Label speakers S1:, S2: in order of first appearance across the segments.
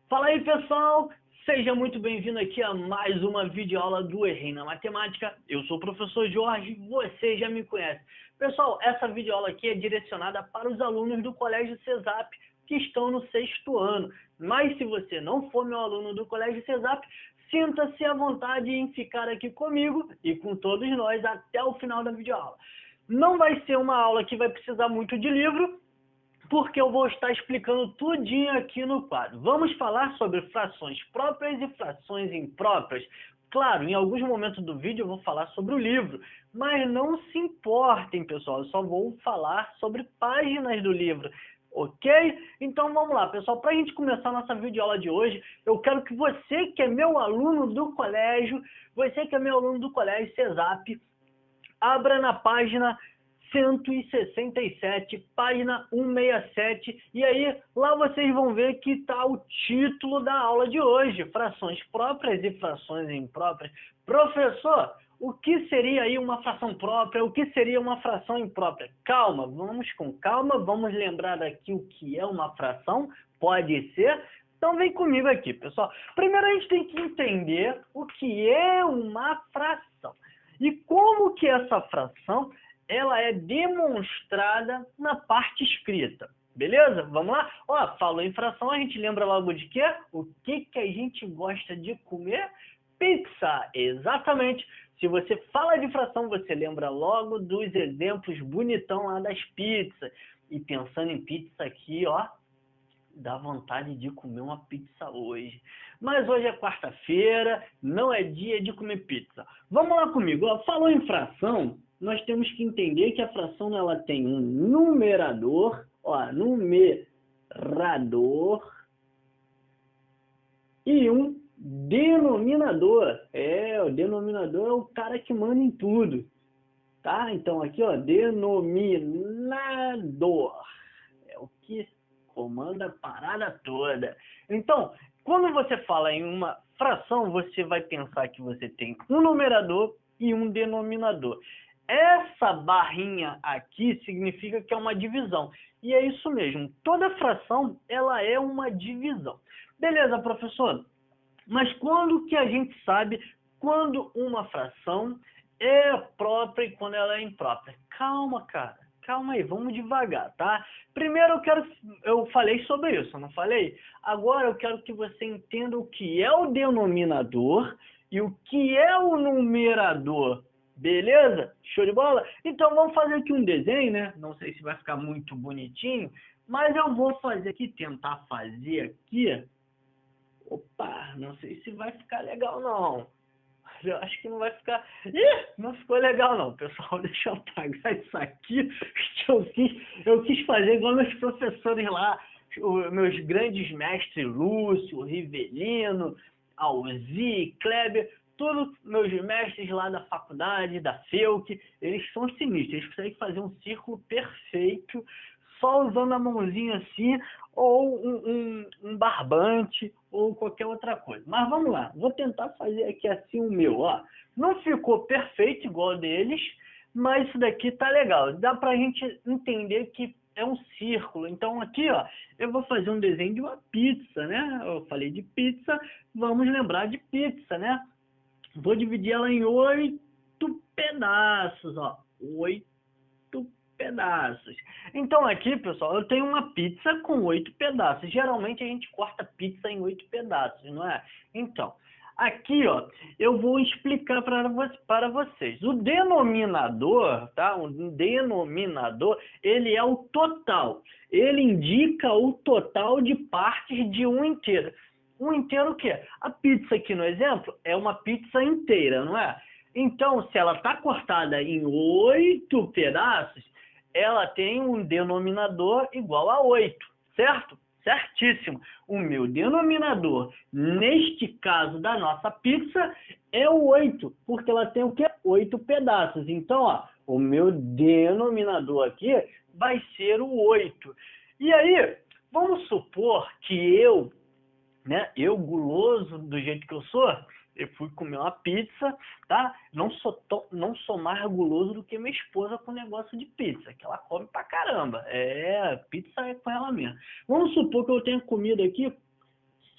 S1: Fala aí, pessoal! Seja muito bem-vindo aqui a mais uma videoaula do Enem na Matemática. Eu sou o professor Jorge, você já me conhece. Pessoal, essa videoaula aqui é direcionada para os alunos do Colégio CESAP que estão no 6º ano. Mas se você não for meu aluno do Colégio CESAP, sinta-se à vontade em ficar aqui comigo e com todos nós até o final da videoaula. Não vai ser uma aula que vai precisar muito de livro, porque eu vou estar explicando tudinho aqui no quadro. Vamos falar sobre frações próprias e frações impróprias. Claro, em alguns momentos do vídeo eu vou falar sobre o livro, mas não se importem, pessoal, eu só vou falar sobre páginas do livro, ok? Então vamos lá, pessoal, para a gente começar a nossa videoaula de hoje, eu quero que você que é meu aluno do colégio, CESAP, abra na página 167, página 167, e aí lá vocês vão ver que está o título da aula de hoje, frações próprias e frações impróprias. Professor, o que seria aí uma fração própria, o que seria uma fração imprópria? Calma, vamos com calma, vamos lembrar aqui o que é uma fração, pode ser. Então vem comigo aqui, pessoal. Primeiro a gente tem que entender o que é uma fração. E como que essa fração ela é demonstrada na parte escrita. Beleza? Vamos lá? Ó, falou em fração, a gente lembra logo de quê? O que a gente gosta de comer? Pizza! Exatamente! Se você fala de fração, você lembra logo dos exemplos bonitão lá das pizzas. E pensando em pizza aqui, ó, dá vontade de comer uma pizza hoje. Mas hoje é quarta-feira, não é dia de comer pizza. Vamos lá comigo. Ó, falou em fração, nós temos que entender que a fração ela tem um numerador, ó, numerador, e um denominador. O denominador é o cara que manda em tudo. Tá? Então aqui, ó, denominador. É o que comanda a parada toda. Então, quando você fala em uma fração, você vai pensar que você tem um numerador e um denominador. Essa barrinha aqui significa que é uma divisão. E é isso mesmo. Toda fração, ela é uma divisão. Beleza, professor? Mas quando que a gente sabe quando uma fração é própria e quando ela é imprópria? Calma, cara. Calma aí, vamos devagar, tá? Primeiro eu falei sobre isso, não falei? Agora eu quero que você entenda o que é o denominador e o que é o numerador. Beleza? Show de bola? Então vamos fazer aqui um desenho, né? Não sei se vai ficar muito bonitinho, mas eu vou fazer aqui, tentar fazer aqui. Opa, não sei se vai ficar legal não. Eu acho que não vai ficar... Ih, não ficou legal não, pessoal. Deixa eu apagar isso aqui. Eu quis fazer igual meus professores lá, meus grandes mestres Lúcio, Rivelino, Alzi, Kleber, todos meus mestres lá da faculdade, da FEUC, eles são sinistros. Eles conseguem fazer um círculo perfeito só usando a mãozinha assim, ou um barbante, ou qualquer outra coisa. Mas vamos lá, vou tentar fazer aqui assim o meu, ó. Não ficou perfeito igual deles, mas isso daqui tá legal. Dá pra gente entender que é um círculo. Então aqui, ó, eu vou fazer um desenho de uma pizza, né? Eu falei de pizza, vamos lembrar de pizza, né? Vou dividir ela em 8 pedaços, ó. 8 pedaços. Então aqui, pessoal, eu tenho uma pizza com 8 pedaços. Geralmente a gente corta pizza em 8 pedaços, não é? Então, aqui, ó, eu vou explicar para vocês. O denominador, tá? O denominador, ele é o total. Ele indica o total de partes de um inteiro. Um inteiro o quê? A pizza aqui no exemplo é uma pizza inteira, não é? Então, se ela está cortada em 8 pedaços, ela tem um denominador igual a 8, certo? Certíssimo. O meu denominador, neste caso da nossa pizza, é o 8, porque ela tem o quê? 8 pedaços. Então, ó, o meu denominador aqui vai ser o 8. E aí, vamos supor que eu, guloso do jeito que eu sou, eu fui comer uma pizza, tá? Não sou mais guloso do que minha esposa com negócio de pizza, que ela come pra caramba. Pizza é com ela mesmo. Vamos supor que eu tenha comido aqui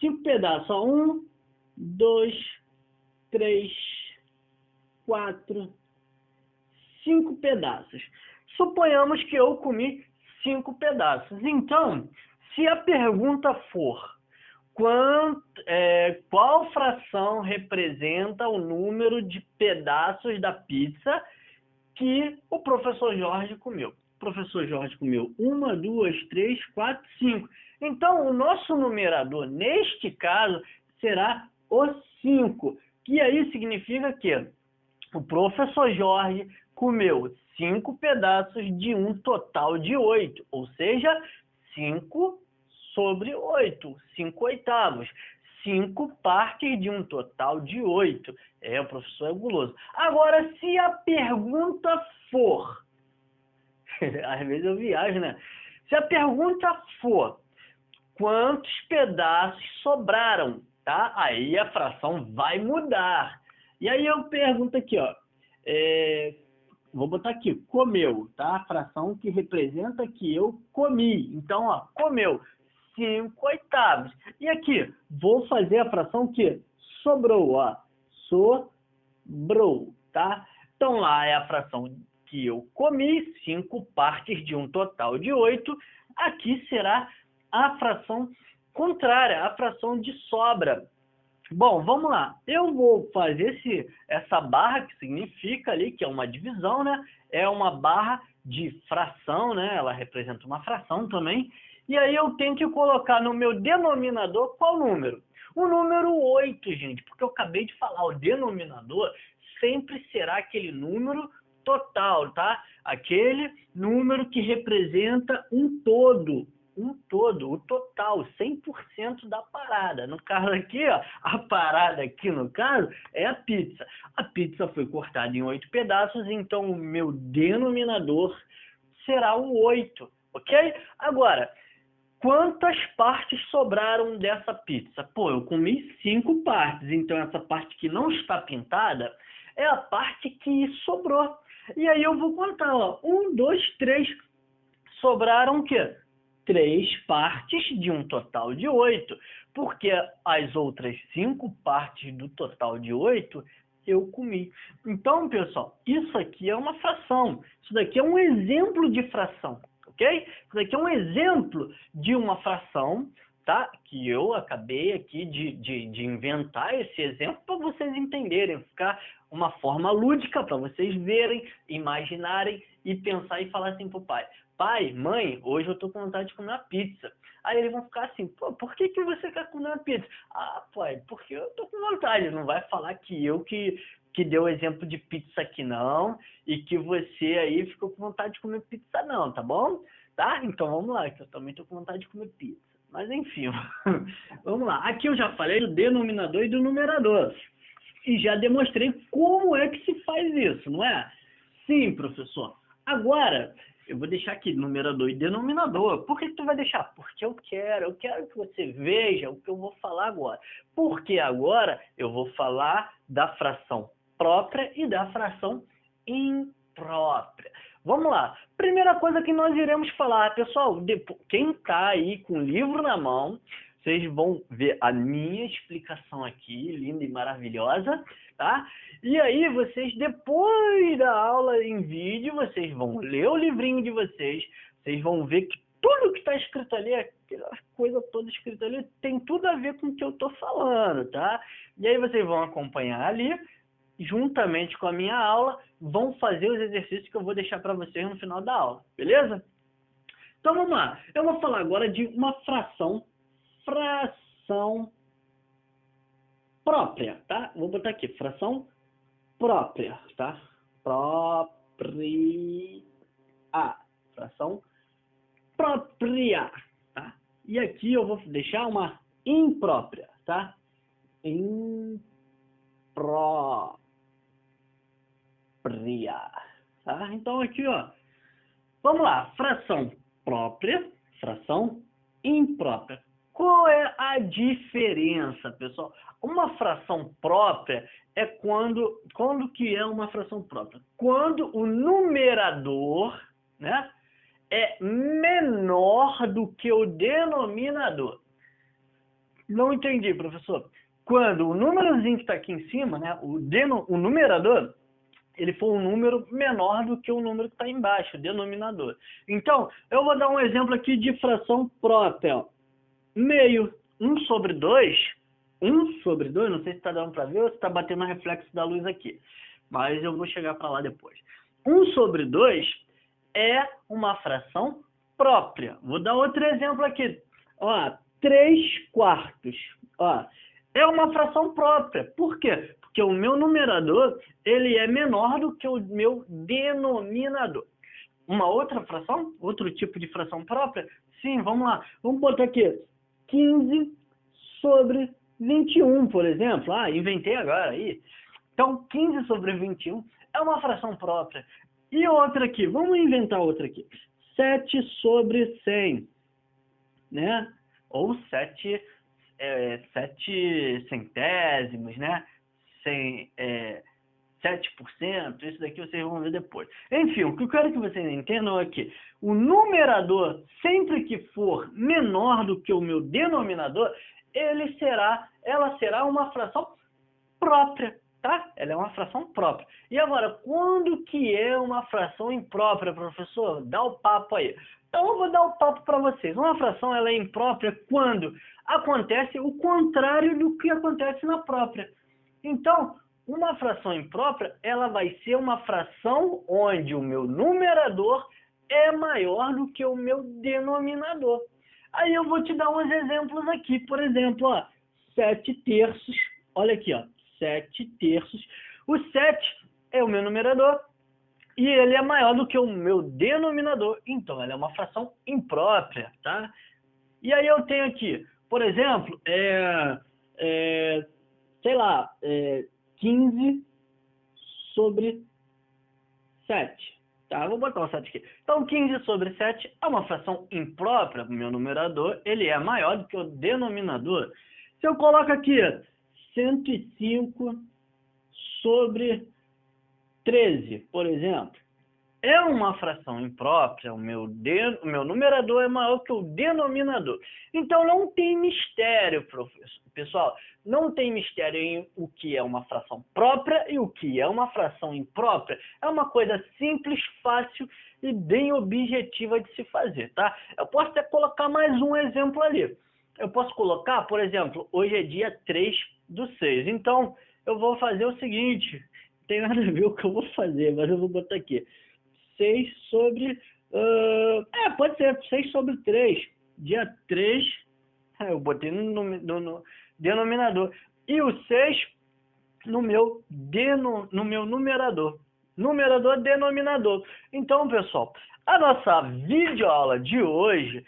S1: 5 pedaços, ó. 1, 2, 3, 4, 5 pedaços. Suponhamos que eu comi 5 pedaços. Então, se a pergunta for qual fração representa o número de pedaços da pizza que o professor Jorge comeu? O professor Jorge comeu 1, 2, 3, 4, 5. Então, o nosso numerador, neste caso, será o 5, que aí significa que o professor Jorge comeu 5 pedaços de um total de 8, ou seja, 5 sobre 8, 5 oitavos. 5 partes de um total de 8. O professor é guloso. Agora, se a pergunta for... Às vezes eu viajo, né? Se a pergunta for quantos pedaços sobraram, tá? Aí a fração vai mudar. E aí eu pergunto aqui, ó. Vou botar aqui, comeu, tá? A fração que representa que eu comi. Então, ó, comeu 5 oitavos. E aqui, vou fazer a fração que sobrou, ó. Sobrou, tá? Então, lá é a fração que eu comi, 5 partes de um total de 8. Aqui será a fração contrária, a fração de sobra. Bom, vamos lá. Eu vou fazer essa barra, que significa ali, que é uma divisão, né? É uma barra de fração, né? Ela representa uma fração também. E aí eu tenho que colocar no meu denominador qual número? O número 8, gente, porque eu acabei de falar, o denominador sempre será aquele número total, tá? Aquele número que representa um todo, o total, 100% da parada. No caso aqui, ó, a parada aqui no caso é a pizza. A pizza foi cortada em 8 pedaços, então o meu denominador será o 8, ok? Agora, quantas partes sobraram dessa pizza? Pô, eu comi 5 partes, então essa parte que não está pintada é a parte que sobrou. E aí eu vou contar, ó, 1, 2, 3, sobraram o quê? 3 partes de um total de 8, porque as outras 5 partes do total de 8 eu comi. Então, pessoal, isso aqui é uma fração. Isso daqui é um exemplo de fração, ok? Isso daqui é um exemplo de uma fração, tá? Que eu acabei aqui de inventar esse exemplo para vocês entenderem, ficar uma forma lúdica para vocês verem, imaginarem e pensar e falar assim pro pai: pai, mãe, hoje eu tô com vontade de comer uma pizza. Aí eles vão ficar assim: pô, por que você quer comer uma pizza? Ah, pai, porque eu tô com vontade. Não vai falar que eu que deu o exemplo de pizza aqui não, e que você aí ficou com vontade de comer pizza não, tá bom? Tá? Então vamos lá, que eu também tô com vontade de comer pizza. Mas enfim, vamos lá. Aqui eu já falei do denominador e do numerador. E já demonstrei como é que se faz isso, não é? Sim, professor. Agora, eu vou deixar aqui numerador e denominador. Por que tu vai deixar? Porque eu quero que você veja o que eu vou falar agora. Porque agora eu vou falar da fração própria e da fração imprópria. Vamos lá. Primeira coisa que nós iremos falar, pessoal, quem está aí com o livro na mão, vocês vão ver a minha explicação aqui, linda e maravilhosa, tá? E aí vocês, depois da aula em vídeo, vocês vão ler o livrinho de vocês vão ver que tudo que está escrito ali, aquela coisa toda escrita ali, tem tudo a ver com o que eu estou falando, tá? E aí vocês vão acompanhar ali, juntamente com a minha aula, vão fazer os exercícios que eu vou deixar para vocês no final da aula, beleza? Então vamos lá. Eu vou falar agora de uma fração própria, tá? Vou botar aqui, fração própria, tá? Fração própria, tá? E aqui eu vou deixar uma imprópria, tá? Imprópria, tá? Então aqui, ó, vamos lá, fração própria, fração imprópria. Qual é a diferença, pessoal? Uma fração própria é quando que é uma fração própria? Quando o numerador, né, é menor do que o denominador. Não entendi, professor. Quando o númerozinho que está aqui em cima, né, o numerador, ele for um número menor do que o número que está embaixo, o denominador. Então, eu vou dar um exemplo aqui de fração própria. Ó. Meio, 1/2, 1/2, não sei se está dando para ver ou se está batendo o reflexo da luz aqui, mas eu vou chegar para lá depois. 1/2 é uma fração própria. Vou dar outro exemplo aqui. Ó, 3/4. Ó, é uma fração própria. Por quê? Porque o meu numerador ele é menor do que o meu denominador. Uma outra fração? Outro tipo de fração própria? Sim, vamos lá. Vamos botar aqui 15/21, por exemplo. Ah, inventei agora aí. Então, 15/21 é uma fração própria. E outra aqui, vamos inventar outra aqui. 7/100, né? Ou 7 centésimos, né? 7%, isso daqui vocês vão ver depois. Enfim, o que eu quero que vocês entendam é que o numerador, sempre que for menor do que o meu denominador, ela será uma fração própria, tá? Ela é uma fração própria. E agora, quando que é uma fração imprópria, professor? Dá o papo aí. Então eu vou dar o papo para vocês. Uma fração ela é imprópria quando acontece o contrário do que acontece na própria. Então, uma fração imprópria, ela vai ser uma fração onde o meu numerador é maior do que o meu denominador. Aí eu vou te dar uns exemplos aqui. Por exemplo, ó, 7/3. Olha aqui, ó, 7/3. O 7 é o meu numerador e ele é maior do que o meu denominador. Então, ela é uma fração imprópria, tá? E aí eu tenho aqui, por exemplo, sei lá, 15/7. Tá, vou botar o 7 aqui. Então, 15/7 é uma fração imprópria. O meu numerador ele é maior do que o denominador. Se eu coloco aqui 105/13, por exemplo, é uma fração imprópria, o meu numerador é maior que o denominador. Então, não tem mistério, pessoal. Não tem mistério em o que é uma fração própria e o que é uma fração imprópria. É uma coisa simples, fácil e bem objetiva de se fazer, tá? Eu posso até colocar mais um exemplo ali. Eu posso colocar, por exemplo, hoje é dia 3/6. Então, eu vou fazer o seguinte. Não tem nada a ver com o que eu vou fazer, mas eu vou botar aqui. 6/... pode ser 6/3. Dia 3, eu botei no denominador. E o 6 no meu numerador. Numerador, denominador. Então, pessoal, a nossa videoaula de hoje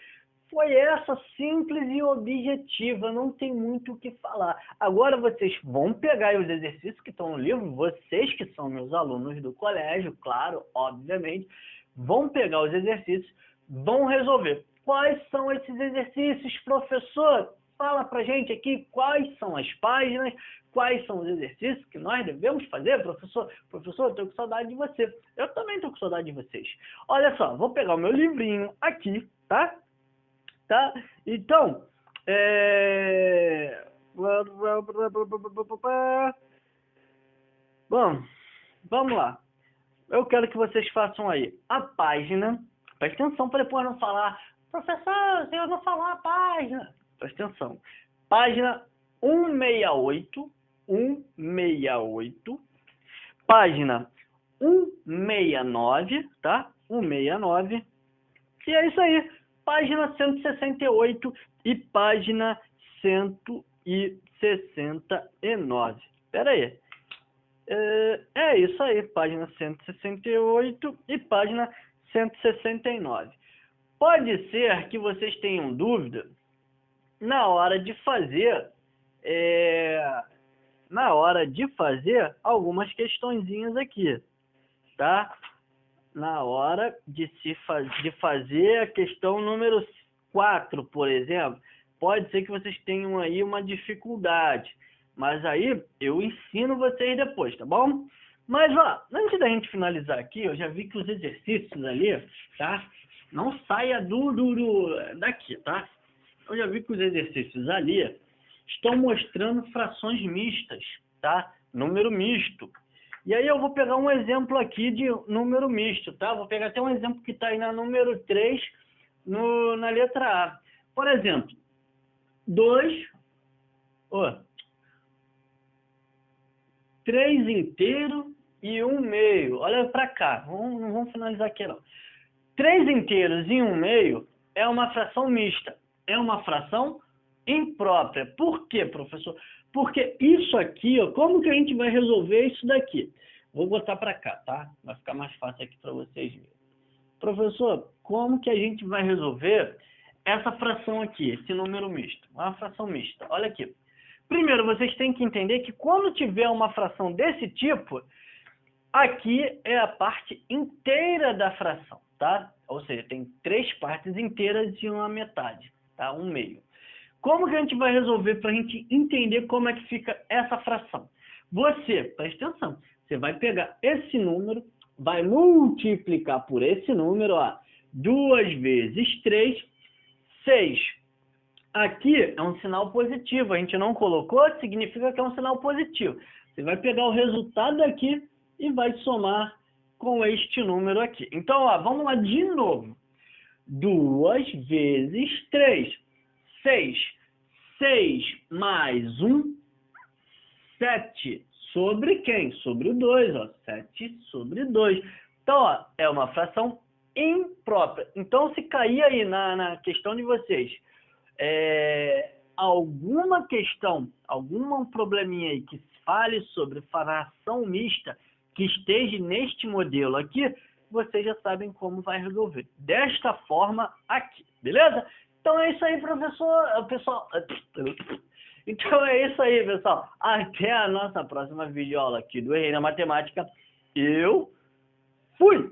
S1: foi essa, simples e objetiva, não tem muito o que falar. Agora vocês vão pegar os exercícios que estão no livro, vocês que são meus alunos do colégio, claro, obviamente, vão pegar os exercícios, vão resolver. Quais são esses exercícios, professor? Fala pra gente aqui quais são as páginas, quais são os exercícios que nós devemos fazer, professor. Professor, eu tô com saudade de você. Eu também tô com saudade de vocês. Olha só, vou pegar o meu livrinho aqui, tá? Tá? Então, bom, vamos lá. Eu quero que vocês façam aí a página. Presta atenção para depois não falar, professor, eu não falar a página. Presta atenção. Página 168, 168. Página 169, tá? 169. E é isso aí. Página 168 e página 169. Espera aí. É isso aí, página 168 e página 169. Pode ser que vocês tenham dúvida na hora de fazer algumas questõezinhas aqui, tá? Na hora de fazer a questão número 4, por exemplo, pode ser que vocês tenham aí uma dificuldade. Mas aí eu ensino vocês depois, tá bom? Mas, ó, antes da gente finalizar aqui, eu já vi que os exercícios ali, tá? Não saia daqui, tá? Eu já vi que os exercícios ali estão mostrando frações mistas, tá? Número misto. E aí eu vou pegar um exemplo aqui de número misto, tá? Vou pegar até um exemplo que está aí na número 3, na letra A. Por exemplo, 3 inteiro e 1 meio. Olha para cá, não vamos finalizar aqui não. 3 inteiros e 1 meio é uma fração mista, é uma fração imprópria. Por quê, professor? Porque isso aqui, ó, como que a gente vai resolver isso daqui? Vou botar para cá, tá? Vai ficar mais fácil aqui para vocês verem. Professor, como que a gente vai resolver essa fração aqui, esse número misto? Uma fração mista. Olha aqui. Primeiro, vocês têm que entender que quando tiver uma fração desse tipo, aqui é a parte inteira da fração, tá? Ou seja, tem 3 partes inteiras e uma metade, tá? 1 meio. Como que a gente vai resolver para a gente entender como é que fica essa fração? Você, presta atenção, você vai pegar esse número, vai multiplicar por esse número, ó, 2 vezes 3, 6. Aqui é um sinal positivo, a gente não colocou, significa que é um sinal positivo. Você vai pegar o resultado aqui e vai somar com este número aqui. Então, ó, vamos lá de novo. 2 vezes 3, 6. 6 mais 1, 7. Sobre quem? Sobre o 2, ó. 7 sobre 2. Então, ó, é uma fração imprópria. Então, se cair aí na questão de vocês, alguma questão, algum probleminha aí que fale sobre fração mista que esteja neste modelo aqui, vocês já sabem como vai resolver. Desta forma aqui, beleza? Então é isso aí, pessoal. Então é isso aí, pessoal. Até a nossa próxima videoaula aqui do Enem na Matemática. Eu fui!